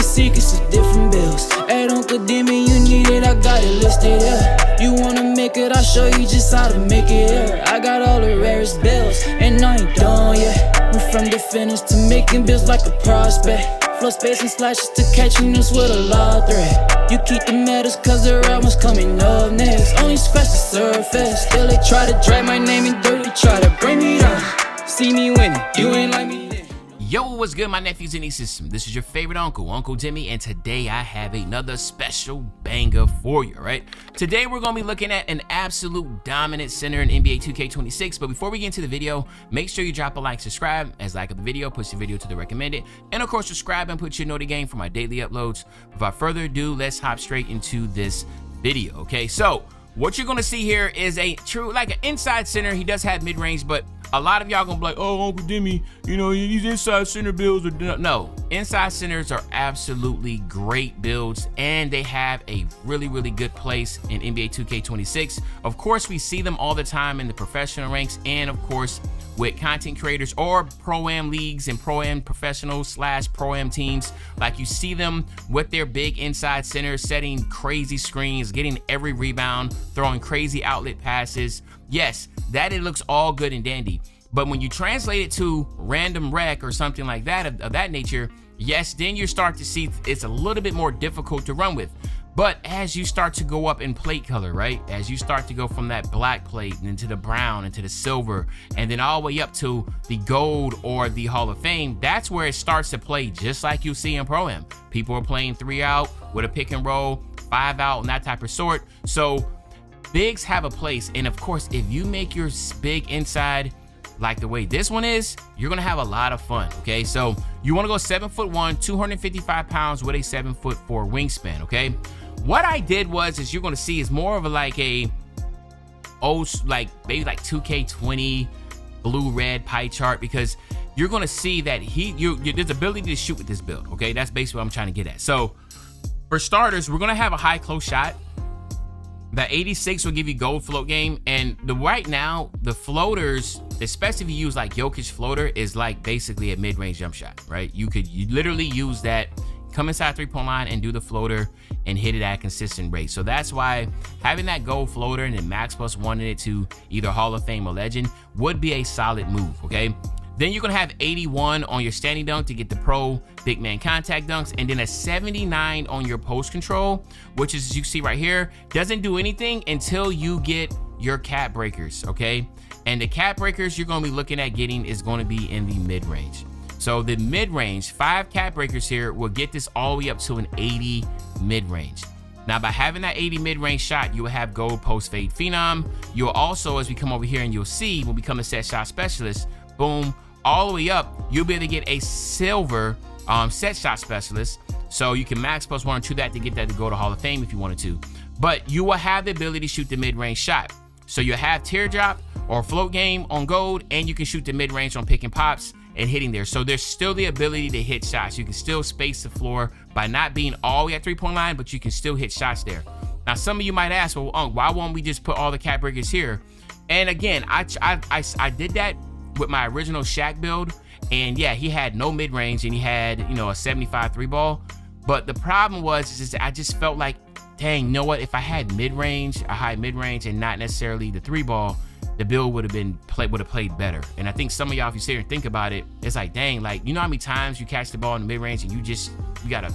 secrets of different bills. At Uncle Demi, you need it, I got it listed here. You wanna make it, I'll show you just how to make it here. I got all the rarest bills, and I ain't done yet. Went from the finish to making bills like a prospect. Flow space and slashes to catching us with a law threat. You keep the medals cause the right one's coming up next. Only scratch the surface. Still they try to drag my name in dirt, they try to bring me down. See me winning, you ain't like me. Yo, what's good, my nephews and nieces? This is your favorite uncle, Uncle Demi, and today I have another special banger for you, right? Today we're gonna be looking at an absolute dominant center in NBA 2K26, but before we get into the video, make sure you drop a like, subscribe, as like of the video, push the video to the recommended, and of course subscribe and put your note game for my daily uploads. Without further ado, let's hop straight into this video, okay? So, what you're gonna see here is a true, like an inside center. He does have mid-range, but a lot of y'all gonna be like, oh, Uncle Demi, you know, these inside center builds are no. Inside centers are absolutely great builds, and they have a really, really good place in NBA 2K26. Of course, we see them all the time in the professional ranks, and of course, with content creators or Pro-Am leagues and Pro-Am professionals / Pro-Am teams. Like, you see them with their big inside centers, setting crazy screens, getting every rebound, throwing crazy outlet passes. Yes, that it looks all good and dandy. But when you translate it to random rec or something like that of that nature, yes, then you start to see it's a little bit more difficult to run with. But as you start to go up in plate color, right? As you start to go from that black plate into the brown, into the silver, and then all the way up to the gold or the Hall of Fame, that's where it starts to play just like you see in Pro-Am. People are playing 3 out with a pick and roll, 5 out, and that type of sort. So bigs have a place, and of course, if you make your big inside like the way this one is, you're gonna have a lot of fun, okay? So you wanna go 7'1", 255 pounds with a 7'4" wingspan, okay? What I did is you're gonna see is more of a like a old, like maybe like 2K20 blue-red pie chart, because you're gonna see that there's ability to shoot with this build, okay? That's basically what I'm trying to get at. So for starters, we're gonna have a high close shot. The 86 will give you gold float game, and right now the floaters, especially if you use like Jokic floater, is like basically a mid-range jump shot, right? You literally use that, come inside 3-point line and do the floater and hit it at a consistent rate. So that's why having that gold floater and then max plus one in it to either Hall of Fame or Legend would be a solid move, okay? Then you're gonna have 81 on your standing dunk to get the pro big man contact dunks, and then a 79 on your post control, which is, as you see right here, doesn't do anything until you get your cap breakers, okay? And the cap breakers you're gonna be looking at getting is gonna be in the mid-range. So the mid-range, 5 cap breakers here will get this all the way up to an 80 mid-range. Now, by having that 80 mid-range shot, you will have gold post fade phenom. You'll also, as we come over here and you'll see, will become a set shot specialist, boom, all the way up, you'll be able to get a silver set shot specialist. So you can max plus 1 to that to get that to go to Hall of Fame if you wanted to. But you will have the ability to shoot the mid-range shot. So you'll have teardrop or float game on gold, and you can shoot the mid-range on pick and pops and hitting there. So there's still the ability to hit shots. You can still space the floor by not being all the way at 3-point line, but you can still hit shots there. Now, some of you might ask, well, why won't we just put all the cap breakers here? And again, I did that with my original Shaq build, and yeah, he had no mid-range and he had, you know, a 75 3-ball. But the problem was is I just felt like, dang, you know what? If I had mid-range, a high mid-range, and not necessarily the 3-ball, the build would have played better. And I think some of y'all, if you sit here and think about it, it's like, dang, like, you know how many times you catch the ball in the mid-range and you got a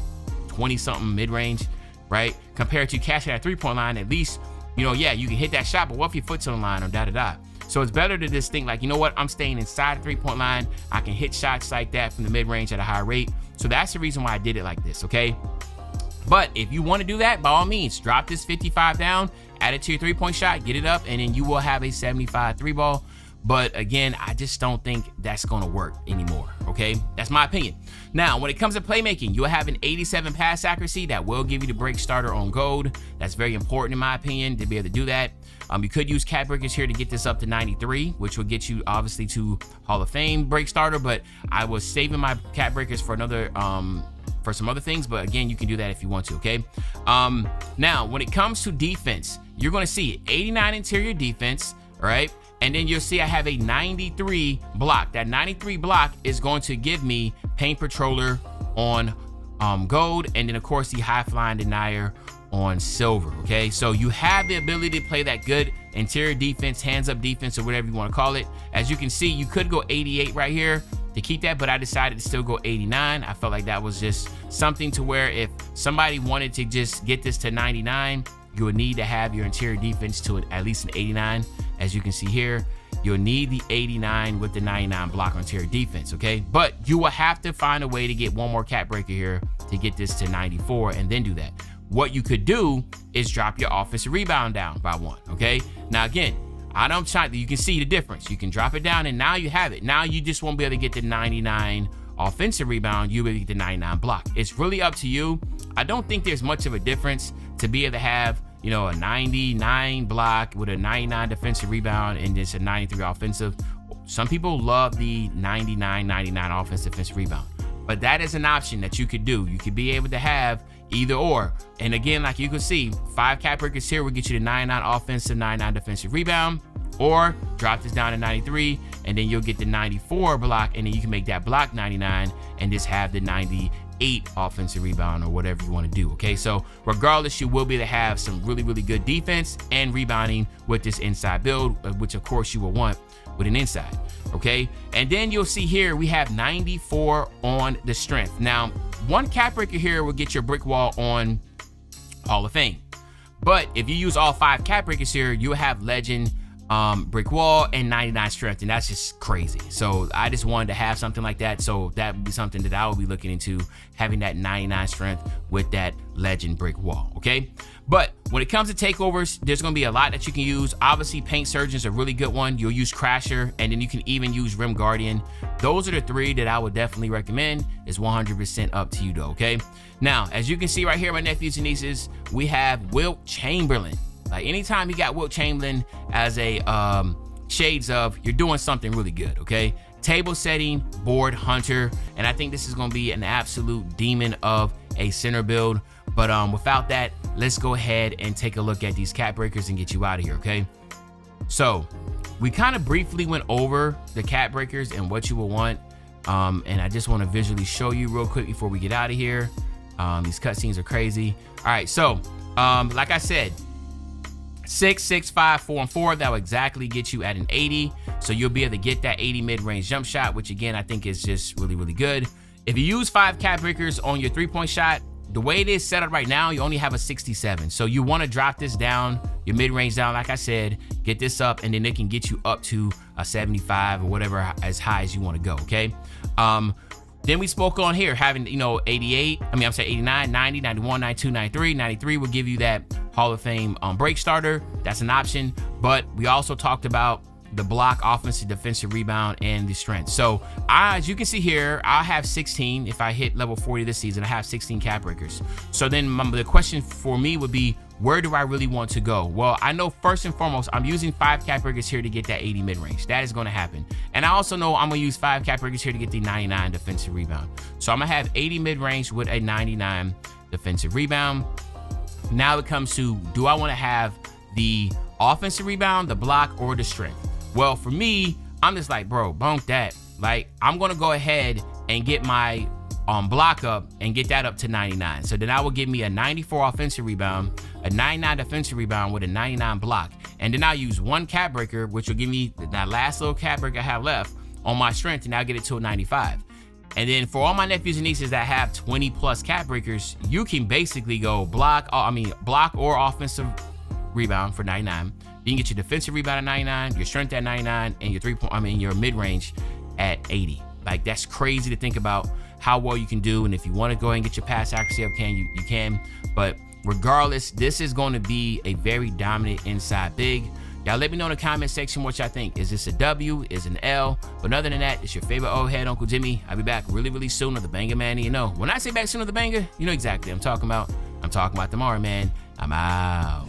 20-something mid-range, right? Compared to catching that 3-point line, at least, you know, yeah, you can hit that shot, but what if your foot's on the line or da-da-da? So it's better to just think like, you know what, I'm staying inside the 3-point line. I can hit shots like that from the mid-range at a high rate. So that's the reason why I did it like this, okay? But if you want to do that, by all means, drop this 55 down, add it to your 3-point shot, get it up, and then you will have a 75 3-ball. But again, I just don't think that's going to work anymore, okay? That's my opinion. Now, when it comes to playmaking, you'll have an 87 pass accuracy that will give you the break starter on gold. That's very important in my opinion to be able to do that. You could use cap breakers here to get this up to 93, which will get you obviously to Hall of Fame break starter, but I was saving my cap breakers for another for some other things, but again, you can do that if you want to, okay? Now, when it comes to defense, you're going to see 89 interior defense, all right? And then you'll see I have a 93 block. That 93 block is going to give me paint patroller on gold, and then of course the high flying denier on silver. Okay, so you have the ability to play that good interior defense, hands up defense, or whatever you want to call it. As you can see, you could go 88 right here to keep that, but I decided to still go 89. I felt like that was just something to where if somebody wanted to just get this to 99, you would need to have your interior defense to at least an 89. As you can see here, you'll need the 89 with the 99 block on interior defense, okay? But you will have to find a way to get one more cap breaker here to get this to 94 and then do that. What you could do is drop your offensive rebound down by 1, okay? Now again, you can see the difference. You can drop it down and now you have it. Now you just won't be able to get the 99 offensive rebound, you'll be able to get the 99 block. It's really up to you. I don't think there's much of a difference to be able to have, you know, a 99 block with a 99 defensive rebound and just a 93 offensive. Some people love the 99 offensive defensive rebound, but that is an option that you could do. You could be able to have either or. And again, like you can see, 5 cap breakers here will get you the 99 offensive, 99 defensive rebound, or drop this down to 93 and then you'll get the 94 block, and then you can make that block 99 and just have the 98 offensive rebound or whatever you want to do. Okay, so regardless, you will be able to have some really good defense and rebounding with this inside build, which of course you will want with an inside. Okay, and then you'll see here we have 94 on the strength. Now, 1 cap breaker here will get your brick wall on Hall of Fame, but if you use all 5 cap breakers here, you'll have legend, brick wall, and 99 strength, and that's just crazy. So I just wanted to have something like that, so that would be something that I will be looking into, having that 99 strength with that legend brick wall. Okay, but when it comes to takeovers, there's going to be a lot that you can use. Obviously, Paint Surgeon's a really good one. You'll use Crasher, and then you can even use Rim Guardian. Those are the 3 that I would definitely recommend. It's 100% up to you though. Okay, now as you can see right here, my nephews and nieces, we have Wilt Chamberlain. Like anytime you got Wilt Chamberlain as a shades of, you're doing something really good. Okay, table setting, board hunter, and I think this is going to be an absolute demon of a center build. But without that, let's go ahead and take a look at these cap breakers and get you out of here. Okay, so we kind of briefly went over the cap breakers and what you will want, and I just want to visually show you real quick before we get out of here. These cutscenes are crazy. All right, so like I said, 6, 6, 5, 4, and 4, that will exactly get you at an 80. So you'll be able to get that 80 mid-range jump shot, which again, I think is just really good. If you use 5 cap breakers on your 3-point shot, the way it is set up right now, you only have a 67. So you want to drop this down, your mid-range down, like I said, get this up, and then it can get you up to a 75 or whatever, as high as you want to go. Okay. Then we spoke on here having, you know, 89, 90, 91, 92, 93. 93 will give you that Hall of Fame break starter. That's an option. But we also talked about the block, offensive, defensive rebound, and the strength. So as you can see here, I have 16. If I hit level 40 this season, I have 16 cap breakers. So then the question for me would be, where do I really want to go? Well, I know first and foremost, I'm using 5 cap breakers here to get that 80 mid-range. That is going to happen. And I also know I'm going to use 5 cap breakers here to get the 99 defensive rebound. So I'm going to have 80 mid-range with a 99 defensive rebound. Now it comes to, do I want to have the offensive rebound, the block, or the strength? Well, for me, I'm just like, bro, bunk that. Like, I'm going to go ahead and get my block up and get that up to 99. So then that will give me a 94 offensive rebound, a 99 defensive rebound with a 99 block. And then I'll use 1 cap breaker, which will give me that last little cap breaker I have left on my strength, and I'll get it to a 95. And then for all my nephews and nieces that have 20 plus cap breakers, you can basically go block or offensive rebound for 99. You can get your defensive rebound at 99, your strength at 99, and your mid-range at 80. Like, that's crazy to think about how well you can do. And if you want to go ahead and get your pass accuracy up, you can. But regardless, this is going to be a very dominant inside big. Y'all let me know in the comment section what y'all think. Is this a W? Is it an L? But other than that, it's your favorite old head, Uncle Jimmy. I'll be back really soon with the banger, man. You know, when I say back soon with the banger, you know exactly what I'm talking about. I'm talking about tomorrow, man. I'm out.